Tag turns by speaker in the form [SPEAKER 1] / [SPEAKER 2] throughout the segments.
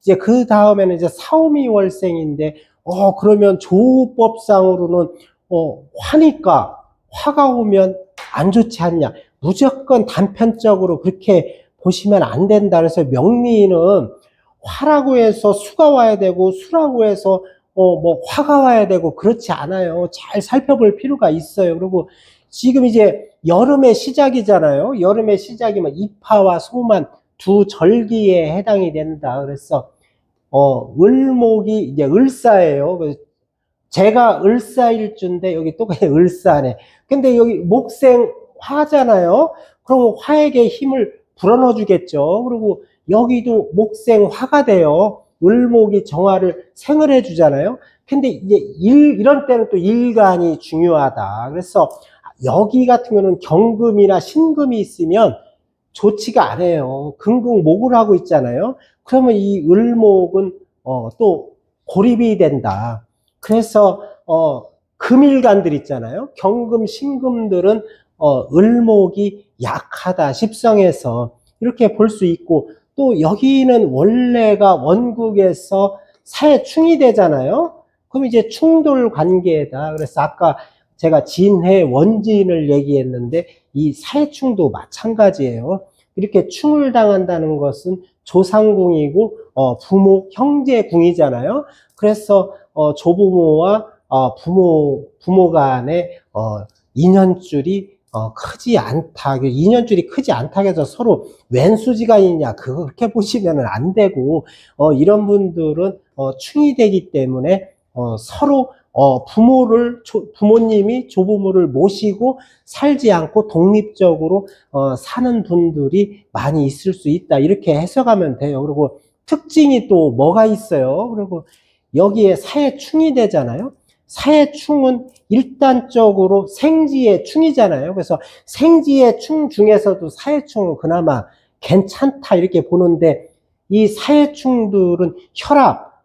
[SPEAKER 1] 이제 그 다음에는 이제 사오미월생인데, 그러면 조법상으로는, 화니까, 화가 오면 안 좋지 않냐. 무조건 단편적으로 그렇게 보시면 안 된다. 그래서 명리는 화라고 해서 수가 와야 되고, 수라고 해서, 뭐, 화가 와야 되고, 그렇지 않아요. 잘 살펴볼 필요가 있어요. 그리고 지금 이제 여름의 시작이잖아요. 여름의 시작이면 입하와 소만 두 절기에 해당이 된다. 그래서, 을목이 이제 을사예요. 제가 을사일주인데 여기 똑같이 을사네. 근데 여기 목생 화잖아요. 그럼 화에게 힘을 불어넣어 주겠죠. 그리고 여기도 목생 화가 돼요. 을목이 정화를 생을 해 주잖아요. 근데 이제 이런 때는 또 일간이 중요하다. 그래서 여기 같은 경우는 경금이나 신금이 있으면 좋지가 않아요. 금국목을 하고 있잖아요. 그러면 이 을목은 또 고립이 된다. 그래서 금일간들 있잖아요. 경금, 신금들은 을목이 약하다. 십성에서 이렇게 볼 수 있고, 또 여기는 원래가 원국에서 사해충이 되잖아요. 그럼 이제 충돌 관계다. 그래서 아까 제가 진해 원진을 얘기했는데 이 사해충도 마찬가지예요. 이렇게 충을 당한다는 것은 조상궁이고 부모 형제궁이잖아요. 그래서 조부모와 부모 간의 인연줄이 크지 않다. 인연줄이 크지 않다 해서 서로 왼수지간이냐 그렇게 보시면 안 되고, 이런 분들은 충이 되기 때문에 서로 부모님이 조부모를 모시고 살지 않고 독립적으로 사는 분들이 많이 있을 수 있다. 이렇게 해석하면 돼요. 그리고 특징이 또 뭐가 있어요? 그리고 여기에 사해충이 되잖아요. 사해충은 일단적으로 생지의 충이잖아요. 그래서 생지의 충 중에서도 사해충은 그나마 괜찮다 이렇게 보는데, 이 사해충들은 혈압,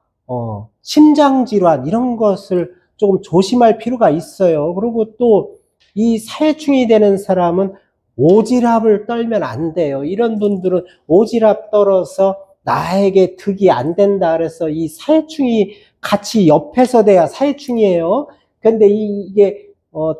[SPEAKER 1] 심장질환 이런 것을 조금 조심할 필요가 있어요. 그리고 또 이 사해충이 되는 사람은 오지랖을 떨면 안 돼요. 이런 분들은 오지랖 떨어서 나에게 득이 안 된다. 그래서 이 사해충이 같이 옆에서 돼야 사해충이에요. 근데 이게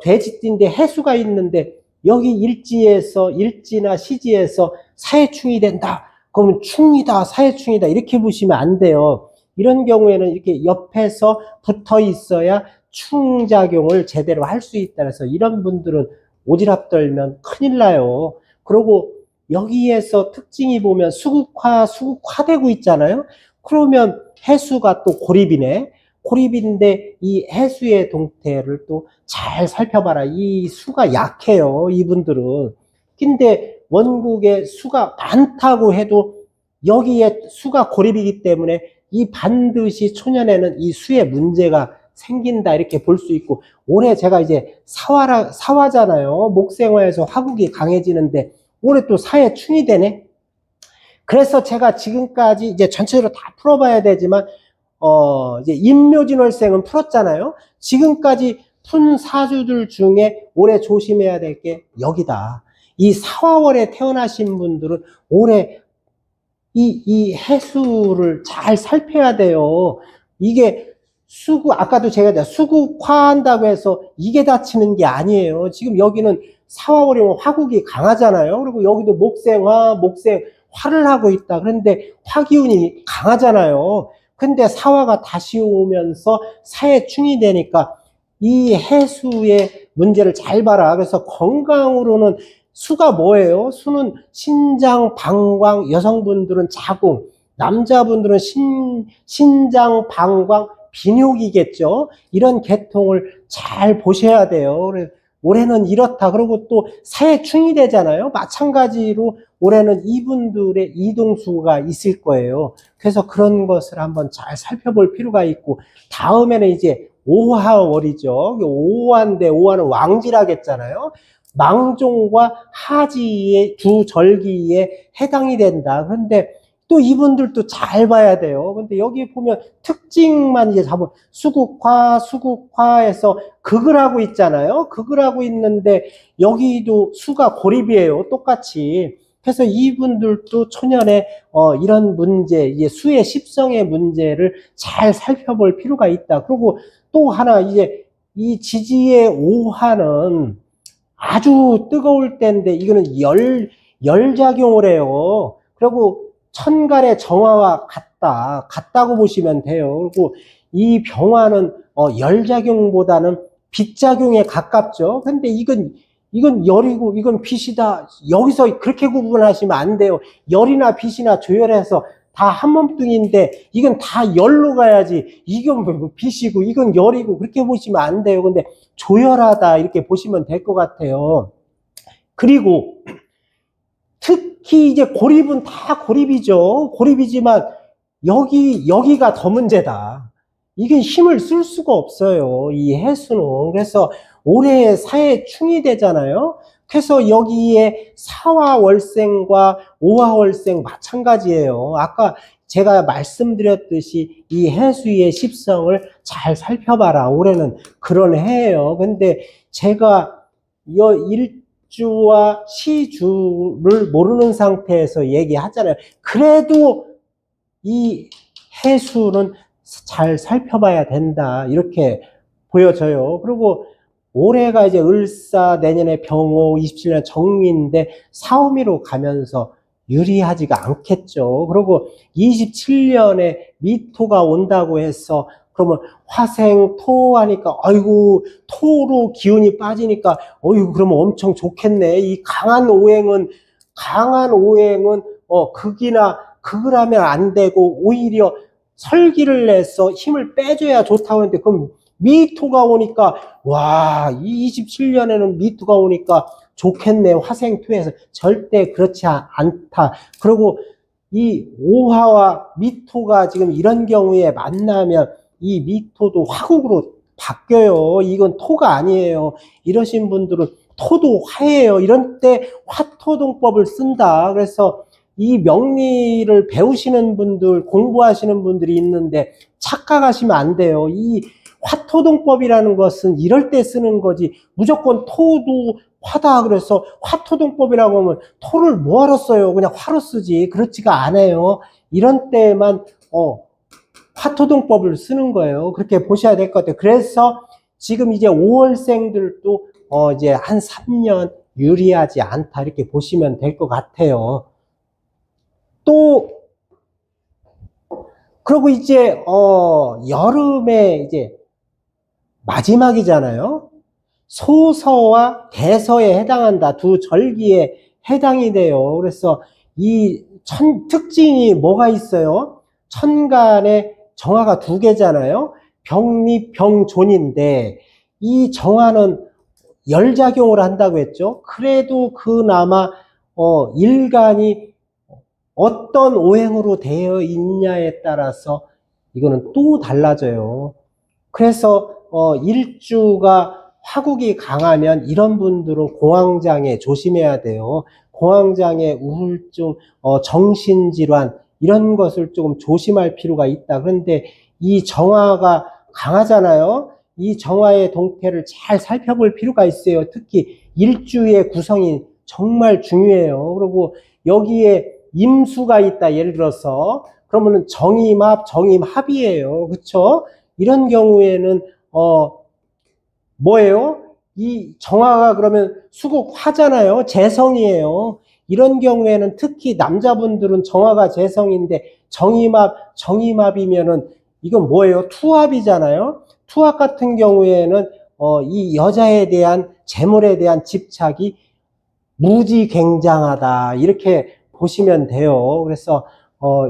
[SPEAKER 1] 돼지띠인데 해수가 있는데 여기 일지나 시지에서 사해충이 된다. 그러면 충이다, 사해충이다 이렇게 보시면 안 돼요. 이런 경우에는 이렇게 옆에서 붙어 있어야 충작용을 제대로 할 수 있다. 그래서 이런 분들은 오지랖 떨면 큰일 나요. 그리고 여기에서 특징이 보면 수국화되고 있잖아요. 그러면 해수가 또 고립이네. 고립인데 이 해수의 동태를 또 잘 살펴봐라. 이 수가 약해요, 이분들은. 근데 원국에 수가 많다고 해도 여기에 수가 고립이기 때문에 이 반드시 초년에는 이 수에 문제가 생긴다 이렇게 볼 수 있고, 올해 제가 이제 사화잖아요. 목생화에서 화국이 강해지는데 올해 또 사해충이 되네. 그래서 제가 지금까지 이제 전체적으로 다 풀어봐야 되지만 이제 임묘진월생은 풀었잖아요. 지금까지 푼 사주들 중에 올해 조심해야 될 게 여기다. 이 사화월에 태어나신 분들은 올해 이 해수를 잘 살펴야 돼요. 이게 아까도 제가 수국화한다고 해서 이게 다치는 게 아니에요. 지금 여기는 사화월이면 화국이 강하잖아요. 그리고 여기도 목생화를 하고 있다. 그런데 화기운이 강하잖아요. 근데 사화가 다시 오면서 사해충이 되니까 이 해수의 문제를 잘 봐라. 그래서 건강으로는 수가 뭐예요? 수는 신장, 방광, 여성분들은 자궁, 남자분들은 신장, 방광, 비뇨기겠죠. 이런 계통을 잘 보셔야 돼요. 올해는 이렇다. 그리고 또 사해충이 되잖아요. 마찬가지로 올해는 이분들의 이동수가 있을 거예요. 그래서 그런 것을 한번 잘 살펴볼 필요가 있고, 다음에는 이제 오화월이죠. 오화인데 오화는 왕지라겠잖아요. 망종과 하지의 두 절기에 해당이 된다. 그런데 또 이분들도 잘 봐야 돼요. 근데 여기 보면 특징만 이제 잡으면 수국화에서 극을 하고 있잖아요. 극을 하고 있는데 여기도 수가 고립이에요. 똑같이. 그래서 이분들도 초년에 이런 문제, 이제 수의 십성의 문제를 잘 살펴볼 필요가 있다. 그리고 또 하나, 이제 이 지지의 오화는 아주 뜨거울 때인데 이거는 열작용을 해요. 그리고 천간의 정화와 같다고 보시면 돼요. 그리고 이 병화는 열작용보다는 빛작용에 가깝죠. 근데 이건 열이고 이건 빛이다. 여기서 그렇게 구분하시면 안 돼요. 열이나 빛이나 조열해서 다 한 몸뚱인데 이건 다 열로 가야지. 이건 뭐 빛이고 이건 열이고 그렇게 보시면 안 돼요. 근데 조열하다 이렇게 보시면 될 것 같아요. 그리고 특히 이제 고립은 다 고립이죠. 고립이지만 여기가 더 문제다. 이게 힘을 쓸 수가 없어요. 이 해수는. 그래서 올해 사해충이 되잖아요. 그래서 여기에 사화월생과 오화월생 마찬가지예요. 아까 제가 말씀드렸듯이 이 해수의 십성을 잘 살펴봐라. 올해는 그런 해예요. 근데 제가 일주와 시주를 모르는 상태에서 얘기하잖아요. 그래도 이 해수는 잘 살펴봐야 된다. 이렇게 보여져요. 그리고 올해가 이제 을사, 내년에 병호, 27년 정미인데 사오미로 가면서 유리하지가 않겠죠. 그리고 27년에 미토가 온다고 해서 그러면 화생, 토 하니까 아이고 토로 기운이 빠지니까 어이구 그러면 엄청 좋겠네. 이 강한 오행은 극을 하면 안 되고 오히려 설기를 내서 힘을 빼줘야 좋다고 하는데 그럼 미토가 오니까 와, 이 27년에는 미토가 오니까 좋겠네. 화생토에서 절대 그렇지 않다. 그리고 이 오화와 미토가 지금 이런 경우에 만나면 이 미토도 화국으로 바뀌어요. 이건 토가 아니에요. 이러신 분들은 토도 화예요. 이런 때 화토동법을 쓴다. 그래서 이 명리를 배우시는 분들, 공부하시는 분들이 있는데 착각하시면 안 돼요. 이 화토동법이라는 것은 이럴 때 쓰는 거지. 무조건 토도 화다 그래서 화토동법이라고 하면 토를 뭐하러 써요? 그냥 화로 쓰지. 그렇지가 않아요. 이런 때만 화토동법을 쓰는 거예요. 그렇게 보셔야 될 것 같아요. 그래서 지금 이제 5월생들도 이제 한 3년 유리하지 않다 이렇게 보시면 될 것 같아요. 또 그리고 이제 여름에 이제 마지막이잖아요. 소서와 대서에 해당한다. 두 절기에 해당이 돼요. 그래서 이 특징이 뭐가 있어요? 천간에 정화가 두 개잖아요. 병리, 병존인데 이 정화는 열작용을 한다고 했죠. 그래도 그나마 일간이 어떤 오행으로 되어 있냐에 따라서 이거는 또 달라져요. 그래서 일주가 화국이 강하면 이런 분들은 공황장애 조심해야 돼요. 공황장애, 우울증, 정신질환 이런 것을 조금 조심할 필요가 있다. 그런데 이 정화가 강하잖아요. 이 정화의 동태를 잘 살펴볼 필요가 있어요. 특히 일주의 구성이 정말 중요해요. 그리고 여기에 임수가 있다. 예를 들어서 그러면은 정임합, 정임합이에요. 그렇죠? 이런 경우에는 뭐예요? 이 정화가 그러면 수국화잖아요. 재성이에요. 이런 경우에는 특히 남자분들은 정화가 재성인데 정임합이면은 이건 뭐예요? 투합이잖아요. 투합 같은 경우에는 이 여자에 대한 재물에 대한 집착이 무지굉장하다 이렇게 보시면 돼요. 그래서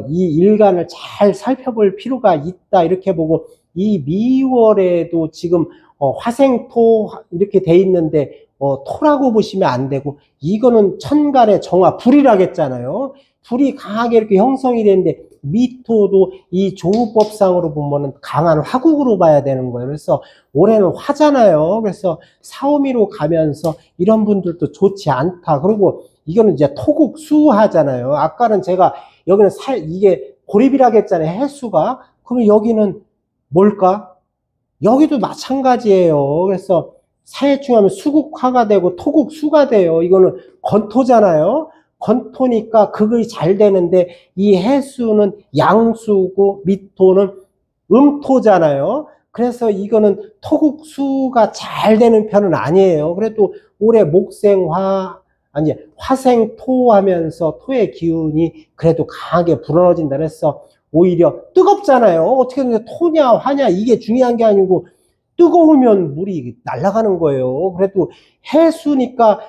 [SPEAKER 1] 이 일간을 잘 살펴볼 필요가 있다 이렇게 보고 이 미월에도 지금 화생토 이렇게 돼 있는데 토라고 보시면 안 되고 이거는 천간의 정화 불이라겠잖아요. 불이 강하게 이렇게 형성이 되는데 미토도 이 조우법상으로 보면은 강한 화국으로 봐야 되는 거예요. 그래서 올해는 화잖아요. 그래서 사오미로 가면서 이런 분들도 좋지 않다. 그리고 이거는 이제 토국 수하잖아요. 아까는 제가 여기는 이게 고립이라고 했잖아요. 해수가. 그러면 여기는 뭘까? 여기도 마찬가지예요. 그래서 사해충하면 수국화가 되고 토국수가 돼요. 이거는 건토잖아요. 건토니까 그것이 잘 되는데 이 해수는 양수고 미토는 음토잖아요. 그래서 이거는 토국수가 잘 되는 편은 아니에요. 그래도 올해 목생화, 아니, 화생토 하면서 토의 기운이 그래도 강하게 불어넣어진다 그래서 오히려 뜨겁잖아요. 어떻게 토냐, 화냐, 이게 중요한 게 아니고 뜨거우면 물이 날아가는 거예요. 그래도 해수니까,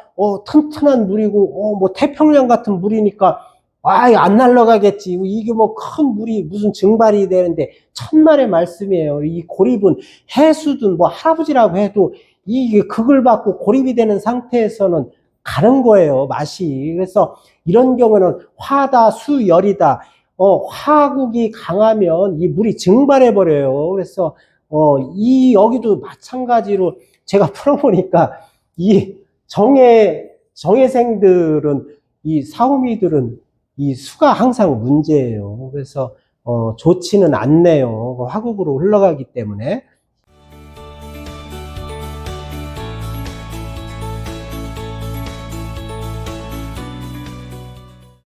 [SPEAKER 1] 튼튼한 물이고, 뭐 태평양 같은 물이니까, 안 날아가겠지. 이게 뭐 큰 물이 무슨 증발이 되는데, 천만의 말씀이에요. 이 고립은 해수든 뭐 할아버지라고 해도 이게 극을 받고 고립이 되는 상태에서는 가는 거예요, 맛이. 그래서 이런 경우는 화다, 수열이다. 화국이 강하면 이 물이 증발해 버려요. 그래서 여기도 마찬가지로 제가 풀어보니까 이 정예생들은 이 사오미들은 이 수가 항상 문제예요. 그래서 좋지는 않네요. 화국으로 흘러가기 때문에.